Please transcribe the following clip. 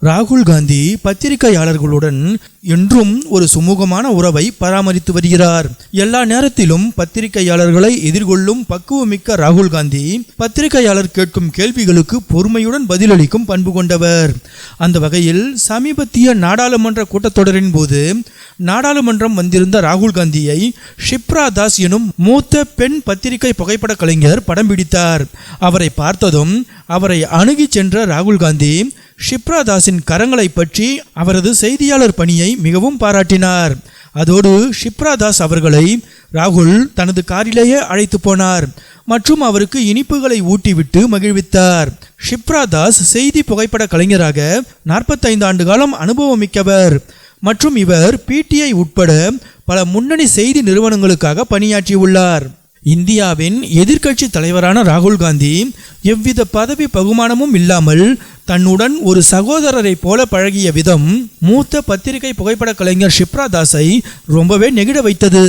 ராகுல் காந்தி பத்திரிகையாளர்களுடன் என்றும் ஒரு சுமூகமான உறவை பராமரித்து வருகிறார். எல்லா நேரத்திலும் பத்திரிகையாளர்களை எதிர்கொள்ளும் பக்குவமிக்க ராகுல் காந்தி பத்திரிகையாளர் கேட்கும் கேள்விகளுக்கு பொறுமையுடன் பதிலளிக்கும் பண்பு கொண்டவர். அந்த வகையில் சமீபத்திய நாடாளுமன்ற கூட்டத்தொடரின் போது நாடாளுமன்றம் வந்திருந்த ராகுல் காந்தியை ஷிப்ரா தாஸ் எனும் மூத்த பெண் பத்திரிகை புகைப்பட கலைஞர் படம் பிடித்தார். அவரை பார்த்ததும் அவரை அணுகி சென்ற ராகுல் காந்தி ஷிப்ரா தாஸின் கரங்களை பற்றி அவரது செய்தியாளர் பணியை மிகவும் பாராட்டினார். அதோடு ஷிப்ரா தாஸ் அவர்களை ராகுல் தனது காரிலேயே அழைத்து போனார் மற்றும் அவருக்கு இனிப்புகளை ஊட்டிவிட்டு மகிழ்வித்தார். ஷிப்ரா தாஸ் செய்தி புகைப்பட கலைஞராக 45 ஆண்டு காலம் அனுபவமிக்கவர் மற்றும் இவர் பிடிஐ உட்பட பல முன்னணி செய்தி நிறுவனங்களுக்காக பணியாற்றியுள்ளார். இந்தியாவின் எதிர்க்கட்சி தலைவரான ராகுல் காந்தி எவ்வித பதவி பகுமானமும் இல்லாமல் தன்னுடன் ஒரு சகோதரரை போல பழகிய விதம் மூத்த பத்திரிகை புகைப்பட கலைஞர் ஷிப்ரா தாஸை ரொம்பவே நெகிழ வைத்தது.